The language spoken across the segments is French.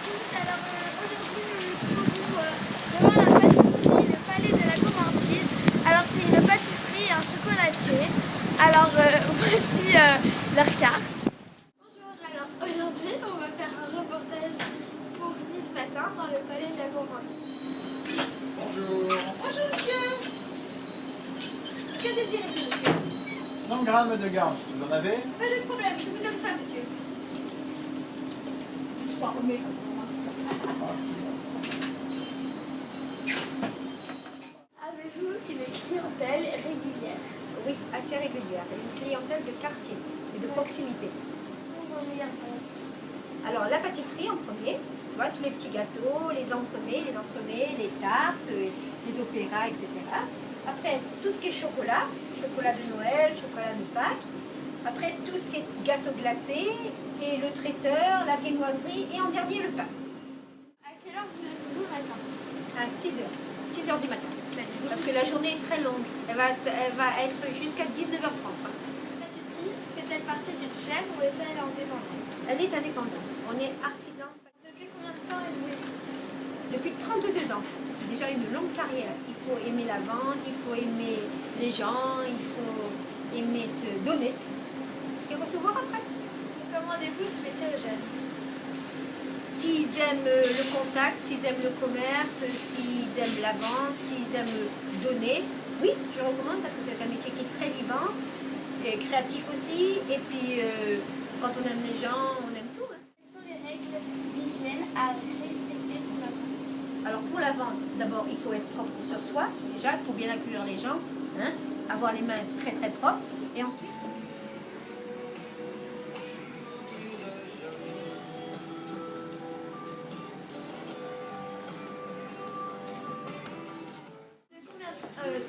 tous, alors aujourd'hui nous nous trouvons devant la pâtisserie, le palais de la gourmandise. Alors c'est une pâtisserie et un chocolatier. Alors voici leur carte. Bonjour, alors aujourd'hui on va faire un reportage pour Nice Matin dans le palais de la gourmandise. Bonjour. Bonjour monsieur. Que désirez-vous monsieur? 100 grammes de garce, vous en avez? Pas de problème, je vous donne ça monsieur. Mais... Avez-vous une clientèle régulière? Oui, assez régulière. Une clientèle de quartier et de proximité. C'est vos meilleures ventes? Alors, la pâtisserie en premier, tu vois, tous les petits gâteaux, les entremets, les tartes, les opéras, etc. Après, tout ce qui est chocolat, chocolat de Noël, chocolat de Pâques. Après, tout ce qui est gâteau glacé, et le traiteur, la viennoiserie, et en dernier, le pain. À quelle heure vous le matin? À 6 heures du matin. Parce que la journée est très longue. Elle va être jusqu'à 19h30. La pâtisserie fait-elle partie d'une chaîne ou est-elle indépendante? Elle est indépendante. On est artisan. Depuis combien de temps êtes-vous ici? Depuis 32 ans. C'est déjà une longue carrière. Il faut aimer la vente, il faut aimer les gens, il faut aimer se donner et recevoir après. Commandez-vous ce métier aux jeunes? S'ils aiment le contact, s'ils aiment le commerce, s'ils aiment la vente, s'ils aiment donner, oui, je recommande parce que c'est un métier qui est très vivant, et créatif aussi, et puis quand on aime les gens, on aime tout. Hein. Quelles sont les règles d'hygiène à respecter pour la vente? Alors pour la vente, d'abord il faut être propre sur soi, déjà, pour bien accueillir les gens, hein, avoir les mains très très propres, et ensuite...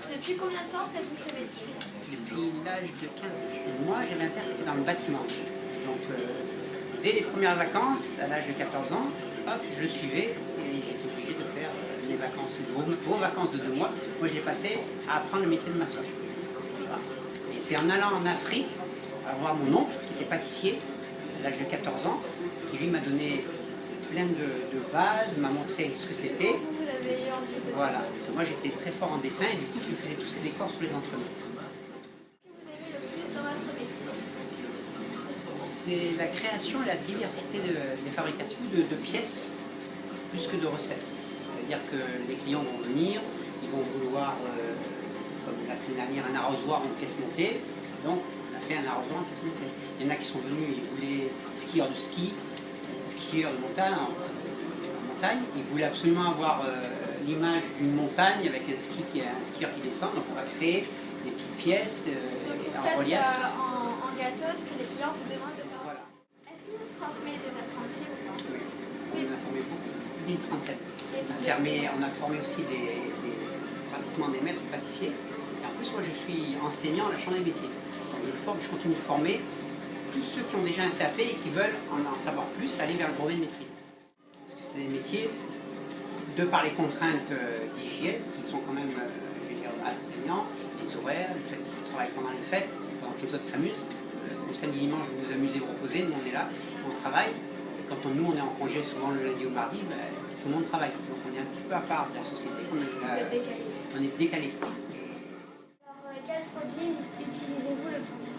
Depuis combien de temps faites-vous ce métier? Depuis l'âge de 15 ans. Moi, j'avais un père qui était dans le bâtiment. Donc, dès les premières vacances, à l'âge de 14 ans, hop, je le suivais et j'étais obligé de faire les vacances, vos vacances de 2 mois. Moi, je l'ai passé à apprendre le métier de maçon. Voilà. Et c'est en allant en Afrique, à voir mon oncle, qui était pâtissier, à l'âge de 14 ans, qui lui m'a donné plein de bases, m'a montré ce que c'était. Vous avez eu envie de... Voilà, parce que moi j'étais très fort en dessin et du coup je faisais tous ces décors sur les entremets. Qu'est-ce que vous aimez le plus dans votre métier? C'est la création et la diversité des fabrications de pièces plus que de recettes. C'est-à-dire que les clients vont venir, ils vont vouloir, comme la semaine dernière, un arrosoir en pièce montée. Donc on a fait un arrosoir en pièce montée. Il y en a qui sont venus, ils voulaient skieurs de ski, skieurs de montagne, en montagne. Ils voulaient absolument avoir l'image d'une montagne avec un skieur qui descend. Donc on va créer des petites pièces en relief. En gâteau, ce que les clients vous demandent de faire. Voilà. Est-ce que vous formez des apprentis ou pas? On en a formé beaucoup, plus d'une trentaine. On a formé aussi pratiquement des maîtres pâtissiers. Et en plus, moi, je suis enseignant à la Chambre des métiers. Donc, je continue de former tous ceux qui ont déjà un CAP et qui veulent en savoir plus, aller vers le brevet de maîtrise. Parce que c'est des métiers, de par les contraintes d'hygiène, qui sont quand même, je veux dire, astreignants, les horaires, le fait qu'on travaille pendant les fêtes, pendant que les autres s'amusent. Le samedi, dimanche, vous vous amusez, vous reposez, nous on est là, on travaille. Et quand nous on est en congé, souvent le lundi au mardi, tout le monde travaille. Donc on est un petit peu à part de la société, on est décalé. Alors, quels produits utilisez-vous le plus?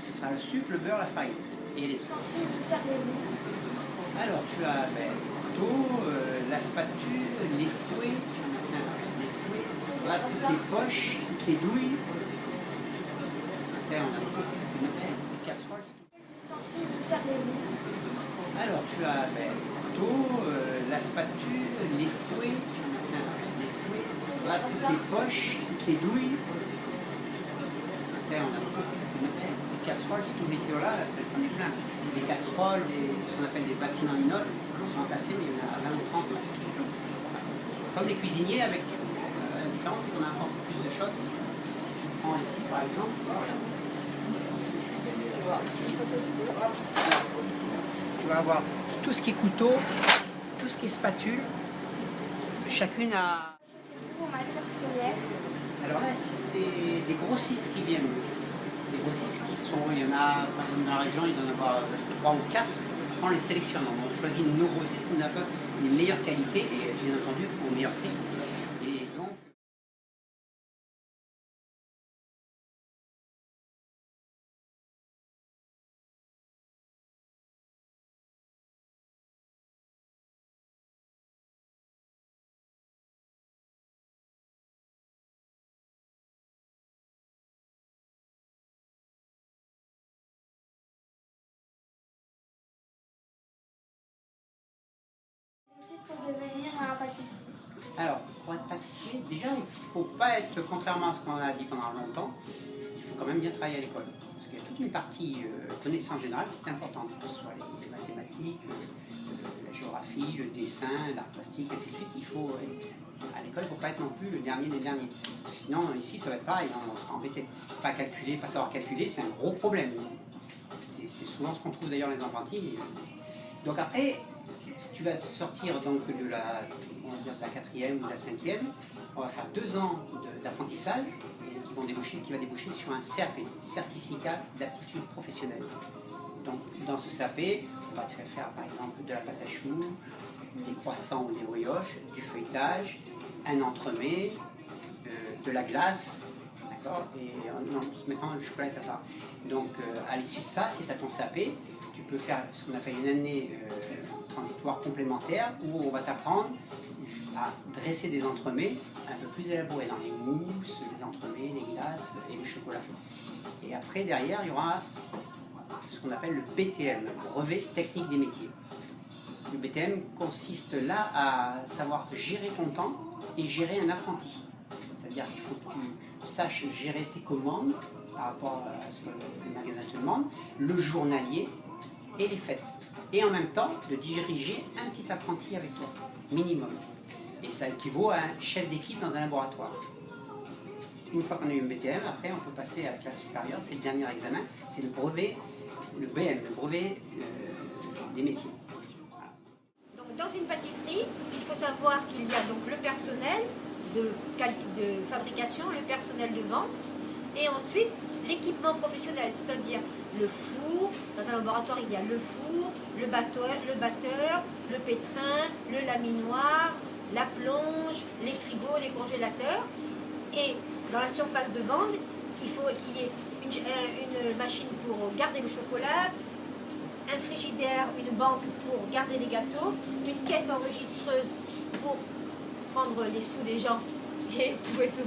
Ce sera le sucre, le beurre, la farine et les œufs. Ustensiles, vous servez-vous? Alors tu as le couteau, la spatule, les fouets, voilà, toutes les poches, toutes les douilles. Après on a beaucoup de casseroles. Quels ustensiles vous servez-vous? Alors tu as le couteau, la spatule, les fouets, voilà, toutes les poches, toutes les douilles. Après on a beaucoup de casseroles, c'est tous les kilos-là, ça en est plein. Les casseroles, ce qu'on appelle des bassines en inox, ils sont entassés, mais il y en a 20 ou 30. Comme les cuisiniers, avec la différence, c'est qu'on a encore plus de choses. Si tu prends ici par exemple, tu vas avoir tout ce qui est couteau, tout ce qui est spatule. Chacune a... Achetez-vous vos matières premières? Alors là, c'est des grossistes qui viennent. Des grossistes qui sont, il y en a, par exemple dans la région, il doit y en avoir 3 ou 4. après on les sélectionne, on choisit nos grossistes qu'on appelle les meilleures qualités et bien entendu au meilleur prix. Et donc, Pour devenir un pâtissier. alors, pour être pâtissier, déjà il ne faut pas être, contrairement à ce qu'on a dit pendant longtemps, il faut quand même bien travailler à l'école. Parce qu'il y a toute une partie connaissance générale qui est importante, que ce soit les mathématiques, la géographie, le dessin, l'art plastique, ainsi de suite. Il faut à l'école, il ne faut pas être non plus le dernier des derniers. Sinon, ici, ça va être pareil, on sera embêté. Pas calculer, pas savoir calculer, c'est un gros problème. C'est souvent ce qu'on trouve d'ailleurs les apprentis. Donc après, tu vas sortir donc de la, on va dire de la 4e ou de la 5e, on va faire 2 ans d'apprentissage qui va déboucher sur un CAP, certificat d'aptitude professionnelle. Donc dans ce CAP, on va te faire par exemple de la pâte à choux, des croissants ou des brioches, du feuilletage, un entremets, de la glace, d'accord, et en se mettant le chocolat à ça. Donc à l'issue de ça, si tu as ton CAP, tu peux faire ce qu'on appelle une année transitoire complémentaire où on va t'apprendre à dresser des entremets un peu plus élaborés dans les mousses, les entremets, les glaces et les chocolats. Et après, derrière, il y aura ce qu'on appelle le BTM, le brevet technique des métiers. Le BTM consiste là à savoir gérer ton temps et gérer un apprenti. C'est-à-dire qu'il faut que tu saches gérer tes commandes par rapport à ce que le magasin te demande, le journalier et les fêtes. Et en même temps, de diriger un petit apprenti avec toi, minimum. Et ça équivaut à un chef d'équipe dans un laboratoire. Une fois qu'on a eu le BTM, après on peut passer à la classe supérieure, c'est le dernier examen, c'est le brevet, le BM, le brevet des métiers. Voilà. Donc dans une pâtisserie, il faut savoir qu'il y a donc le personnel de fabrication, le personnel de vente, et ensuite l'équipement professionnel, c'est-à-dire le four. Dans un laboratoire, il y a le four, le batteur, le pétrin, le laminoir, la plonge, les frigos, les congélateurs. Et dans la surface de vente, il faut qu'il y ait une machine pour garder le chocolat, un frigidaire, une banque pour garder les gâteaux, une caisse enregistreuse pour prendre les sous des gens et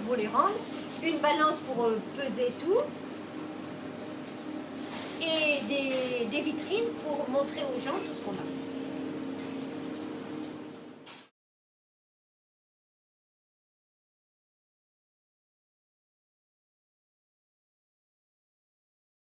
pour les rendre, une balance pour peser tout, et des vitrines pour montrer aux gens tout ce qu'on a.